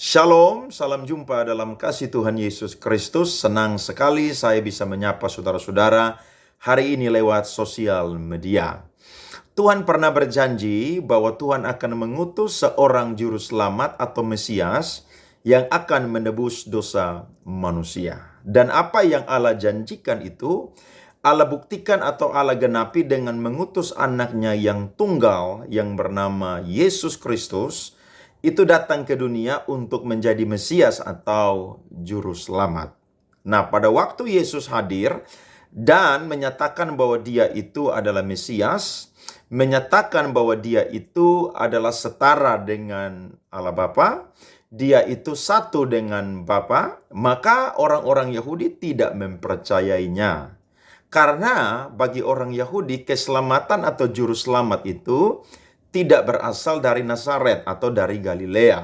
Shalom, salam jumpa dalam kasih Tuhan Yesus Kristus. Senang sekali saya bisa menyapa saudara-saudara hari ini lewat sosial media. Tuhan pernah berjanji bahwa Tuhan akan mengutus seorang juru selamat atau Mesias yang akan menebus dosa manusia. Dan apa yang Allah janjikan itu, Allah buktikan atau Allah genapi dengan mengutus anaknya yang tunggal yang bernama Yesus Kristus. Itu datang ke dunia untuk menjadi Mesias atau Juru Selamat. Nah, pada waktu Yesus hadir dan menyatakan bahwa dia itu adalah Mesias, menyatakan bahwa dia itu adalah setara dengan Allah Bapa, dia itu satu dengan Bapa, maka orang-orang Yahudi tidak mempercayainya. Karena bagi orang Yahudi, keselamatan atau Juru Selamat itu tidak berasal dari Nazaret atau dari Galilea.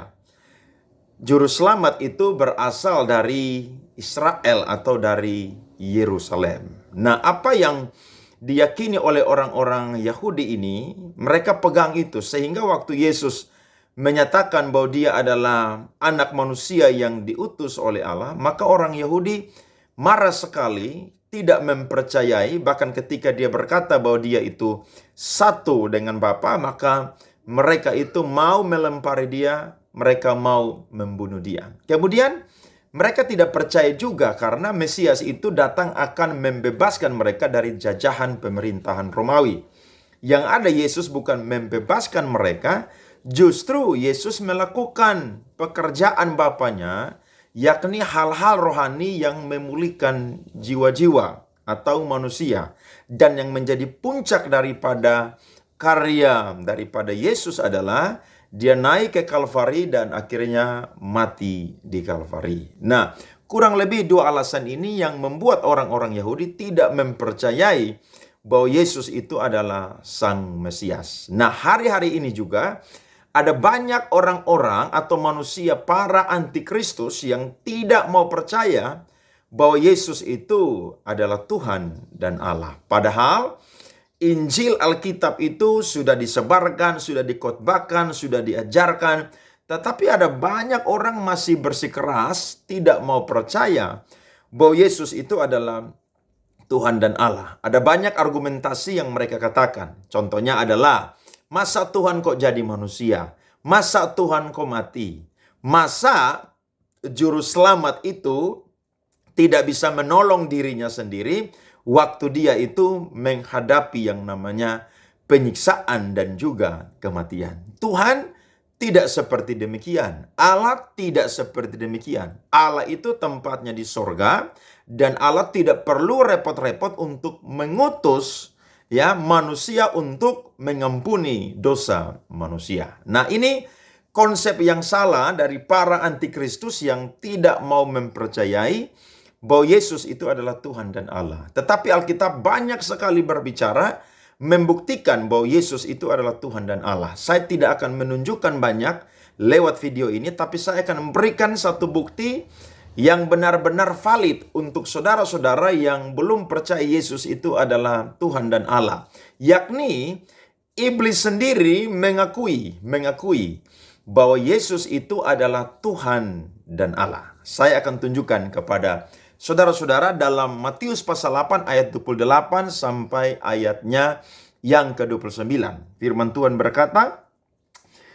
Juru selamat itu berasal dari Israel atau dari Yerusalem. Nah, apa yang diyakini oleh orang-orang Yahudi ini, mereka pegang itu. Sehingga waktu Yesus menyatakan bahwa dia adalah anak manusia yang diutus oleh Allah, maka orang Yahudi marah sekali, tidak mempercayai, bahkan ketika dia berkata bahwa dia itu satu dengan Bapa, maka mereka itu mau melempari dia, mereka mau membunuh dia. Kemudian mereka tidak percaya juga karena Mesias itu datang akan membebaskan mereka dari jajahan pemerintahan Romawi. Yang ada Yesus bukan membebaskan mereka, justru Yesus melakukan pekerjaan Bapanya, yakni hal-hal rohani yang memulihkan jiwa-jiwa atau manusia. Dan yang menjadi puncak daripada karya daripada Yesus adalah dia naik ke Kalvari dan akhirnya mati di Kalvari. Nah, kurang lebih dua alasan ini yang membuat orang-orang Yahudi tidak mempercayai bahwa Yesus itu adalah Sang Mesias. Nah, hari-hari ini juga ada banyak orang-orang atau manusia para antikristus yang tidak mau percaya bahwa Yesus itu adalah Tuhan dan Allah. Padahal Injil Alkitab itu sudah disebarkan, sudah dikhotbahkan, sudah diajarkan. Tetapi ada banyak orang masih bersikeras tidak mau percaya bahwa Yesus itu adalah Tuhan dan Allah. Ada banyak argumentasi yang mereka katakan. Contohnya adalah, masa Tuhan kok jadi manusia? Masa Tuhan kok mati? Masa Juru Selamat itu tidak bisa menolong dirinya sendiri waktu dia itu menghadapi yang namanya penyiksaan dan juga kematian? Tuhan tidak seperti demikian. Allah tidak seperti demikian. Allah itu tempatnya di sorga dan Allah tidak perlu repot-repot untuk mengutus manusia untuk mengampuni dosa manusia. Nah, ini konsep yang salah dari para antikristus yang tidak mau mempercayai bahwa Yesus itu adalah Tuhan dan Allah. Tetapi Alkitab banyak sekali berbicara membuktikan bahwa Yesus itu adalah Tuhan dan Allah. Saya tidak akan menunjukkan banyak lewat video ini, tapi saya akan memberikan satu bukti yang benar-benar valid untuk saudara-saudara yang belum percaya Yesus itu adalah Tuhan dan Allah. Yakni iblis sendiri mengakui bahwa Yesus itu adalah Tuhan dan Allah. Saya akan tunjukkan kepada saudara-saudara dalam Matius pasal 8 ayat 28 sampai ayatnya yang ke-29. Firman Tuhan berkata,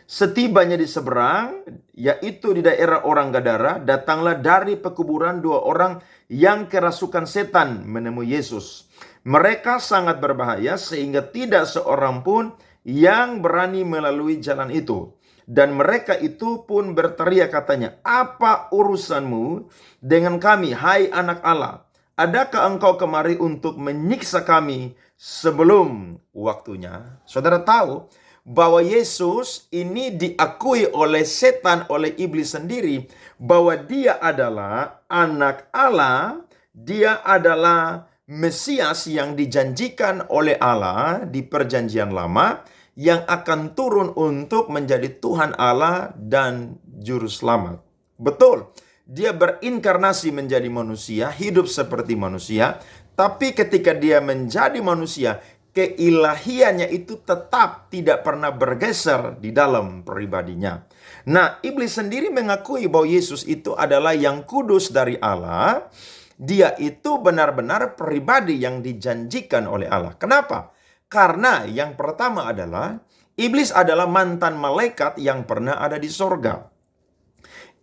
setibanya di seberang, yaitu di daerah orang Gadara, datanglah dari pekuburan dua orang yang kerasukan setan menemui Yesus. Mereka sangat berbahaya sehingga tidak seorang pun yang berani melalui jalan itu. Dan mereka itu pun berteriak katanya, apa urusanmu dengan kami, hai anak Allah? Adakah engkau kemari untuk menyiksa kami sebelum waktunya? Saudara tahu bahwa Yesus ini diakui oleh setan, oleh iblis sendiri, bahwa dia adalah anak Allah, dia adalah Mesias yang dijanjikan oleh Allah di perjanjian lama, yang akan turun untuk menjadi Tuhan Allah dan Juru Selamat. Betul, dia berinkarnasi menjadi manusia, hidup seperti manusia, tapi ketika dia menjadi manusia, keilahiannya itu tetap tidak pernah bergeser di dalam pribadinya. Nah, iblis sendiri mengakui bahwa Yesus itu adalah yang kudus dari Allah. Dia itu benar-benar pribadi yang dijanjikan oleh Allah. Kenapa? Karena yang pertama adalah iblis adalah mantan malaikat yang pernah ada di sorga.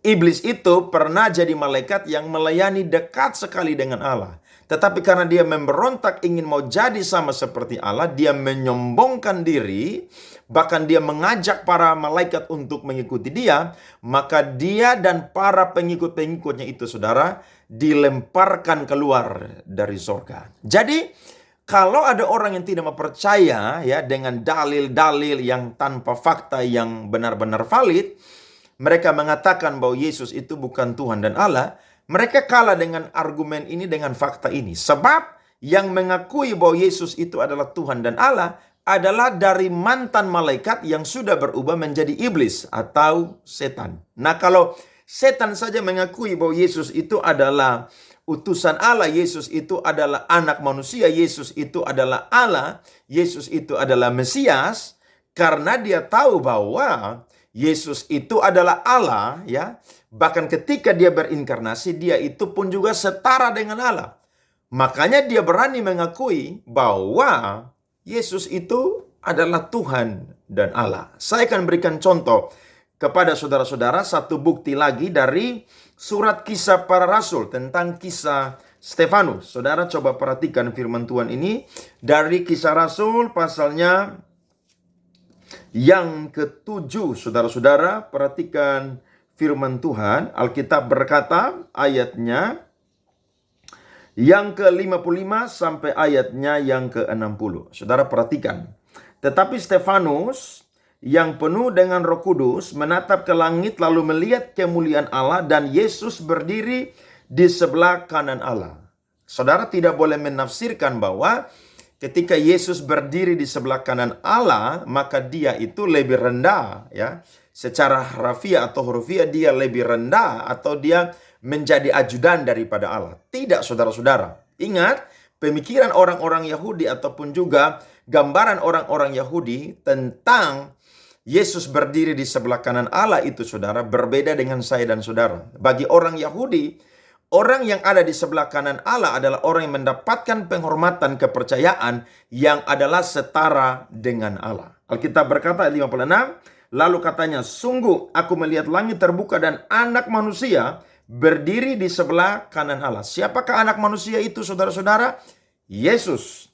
Iblis itu pernah jadi malaikat yang melayani dekat sekali dengan Allah. Tetapi karena dia memberontak ingin mau jadi sama seperti Allah, dia menyombongkan diri, bahkan dia mengajak para malaikat untuk mengikuti dia, maka dia dan para pengikut-pengikutnya itu, saudara, dilemparkan keluar dari surga. Jadi, kalau ada orang yang tidak percaya ya dengan dalil-dalil yang tanpa fakta yang benar-benar valid, mereka mengatakan bahwa Yesus itu bukan Tuhan dan Allah. Mereka kalah dengan argumen ini, dengan fakta ini. Sebab yang mengakui bahwa Yesus itu adalah Tuhan dan Allah adalah dari mantan malaikat yang sudah berubah menjadi iblis atau setan. Nah, kalau setan saja mengakui bahwa Yesus itu adalah utusan Allah, Yesus itu adalah anak manusia, Yesus itu adalah Allah, Yesus itu adalah Mesias, karena dia tahu bahwa Yesus itu adalah Allah, ya. Bahkan ketika dia berinkarnasi, dia itu pun juga setara dengan Allah. Makanya dia berani mengakui bahwa Yesus itu adalah Tuhan dan Allah. Saya akan berikan contoh kepada saudara-saudara satu bukti lagi dari surat Kisah Para Rasul tentang kisah Stefanus. Saudara coba perhatikan firman Tuhan ini dari Kisah Rasul pasalnya yang ke-7, saudara-saudara, perhatikan firman Tuhan. Alkitab berkata ayatnya yang ke-55 sampai ayatnya yang ke-60. Saudara perhatikan. Tetapi Stefanus yang penuh dengan Roh Kudus menatap ke langit lalu melihat kemuliaan Allah dan Yesus berdiri di sebelah kanan Allah. Saudara tidak boleh menafsirkan bahwa ketika Yesus berdiri di sebelah kanan Allah, maka dia itu lebih rendah, ya. Secara harafiah atau hurufiah dia lebih rendah atau dia menjadi ajudan daripada Allah. Tidak, saudara-saudara. Ingat, pemikiran orang-orang Yahudi ataupun juga gambaran orang-orang Yahudi tentang Yesus berdiri di sebelah kanan Allah itu, saudara, berbeda dengan saya dan saudara. Bagi orang Yahudi, orang yang ada di sebelah kanan Allah adalah orang yang mendapatkan penghormatan, kepercayaan yang adalah setara dengan Allah. Alkitab berkata ayat 56, lalu katanya, sungguh aku melihat langit terbuka dan anak manusia berdiri di sebelah kanan Allah. Siapakah anak manusia itu, saudara-saudara? Yesus.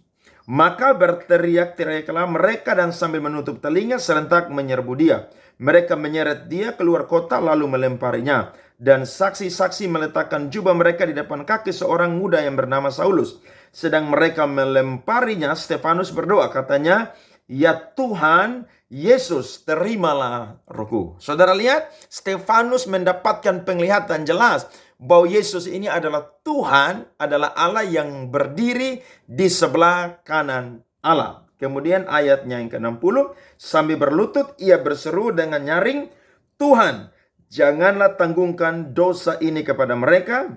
Maka berteriak-teriaklah mereka dan sambil menutup telinga serentak menyerbu dia. Mereka menyeret dia keluar kota lalu melemparinya. Dan saksi-saksi meletakkan jubah mereka di depan kaki seorang muda yang bernama Saulus. Sedang mereka melemparinya, Stefanus berdoa, katanya, ya Tuhan Yesus, terimalah rohku. Saudara lihat, Stefanus mendapatkan penglihatan jelas bahwa Yesus ini adalah Tuhan, adalah Allah yang berdiri di sebelah kanan Allah. Kemudian ayatnya yang ke-60, sambil berlutut ia berseru dengan nyaring, Tuhan, janganlah tanggungkan dosa ini kepada mereka.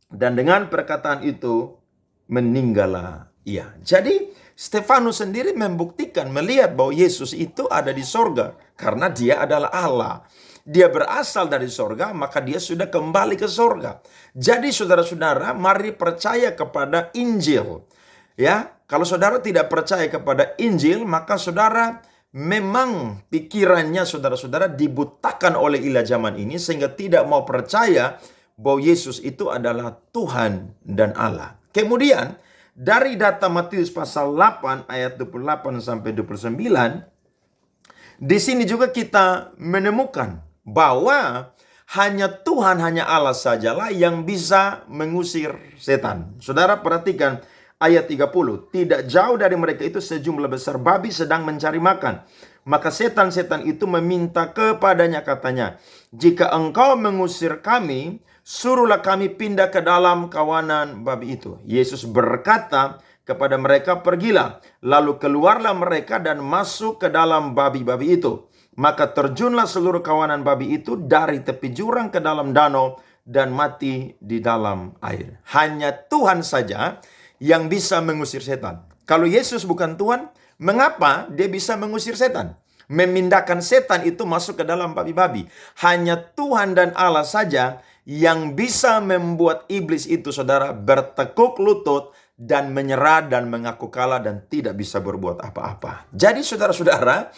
Dan dengan perkataan itu meninggallah ia. Jadi Stefanus sendiri membuktikan, melihat bahwa Yesus itu ada di sorga. Karena dia adalah Allah. Dia berasal dari sorga, maka dia sudah kembali ke sorga. Jadi saudara-saudara, mari percaya kepada Injil. Ya, kalau saudara tidak percaya kepada Injil, maka saudara memang pikirannya saudara-saudara dibutakan oleh ilah zaman ini sehingga tidak mau percaya bahwa Yesus itu adalah Tuhan dan Allah. Kemudian dari data Matius pasal 8 ayat 28 sampai 29, di sini juga kita menemukan bahwa hanya Tuhan, hanya Allah sajalah yang bisa mengusir setan. Saudara perhatikan ayat 30. Tidak jauh dari mereka itu sejumlah besar babi sedang mencari makan. Maka setan-setan itu meminta kepadanya, katanya, jika engkau mengusir kami, suruhlah kami pindah ke dalam kawanan babi itu. Yesus berkata kepada mereka, pergilah. Lalu keluarlah mereka dan masuk ke dalam babi-babi itu. Maka terjunlah seluruh kawanan babi itu dari tepi jurang ke dalam danau dan mati di dalam air. Hanya Tuhan saja yang bisa mengusir setan. Kalau Yesus bukan Tuhan, mengapa dia bisa mengusir setan? Memindahkan setan itu masuk ke dalam babi-babi. Hanya Tuhan dan Allah saja yang bisa membuat iblis itu, saudara, bertekuk lutut dan menyerah dan mengaku kalah dan tidak bisa berbuat apa-apa. Jadi saudara-saudara,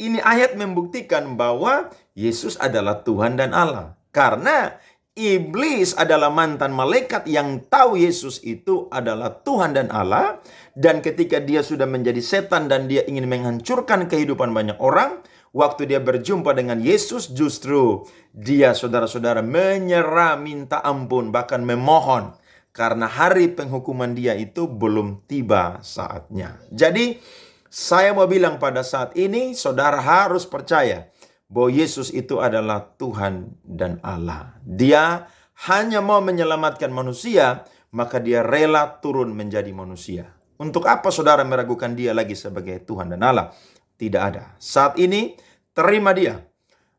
ini ayat membuktikan bahwa Yesus adalah Tuhan dan Allah. Karena iblis adalah mantan malaikat yang tahu Yesus itu adalah Tuhan dan Allah. Dan ketika dia sudah menjadi setan dan dia ingin menghancurkan kehidupan banyak orang, waktu dia berjumpa dengan Yesus, justru dia, saudara-saudara, menyerah, minta ampun, bahkan memohon. Karena hari penghukuman dia itu belum tiba saatnya. Jadi, saya mau bilang pada saat ini, saudara harus percaya bahwa Yesus itu adalah Tuhan dan Allah. Dia hanya mau menyelamatkan manusia, maka dia rela turun menjadi manusia. Untuk apa saudara meragukan dia lagi sebagai Tuhan dan Allah? Tidak ada. Saat ini, terima dia.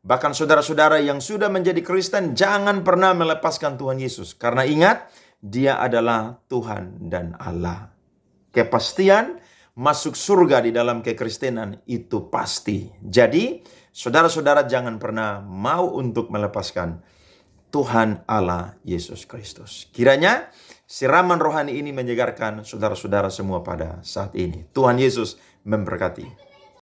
Bahkan saudara-saudara yang sudah menjadi Kristen, jangan pernah melepaskan Tuhan Yesus. Karena ingat, dia adalah Tuhan dan Allah. Kepastian masuk surga di dalam kekristenan itu pasti. Jadi, saudara-saudara jangan pernah mau untuk melepaskan Tuhan Allah Yesus Kristus. Kiranya siraman rohani ini menyegarkan saudara-saudara semua pada saat ini. Tuhan Yesus memberkati.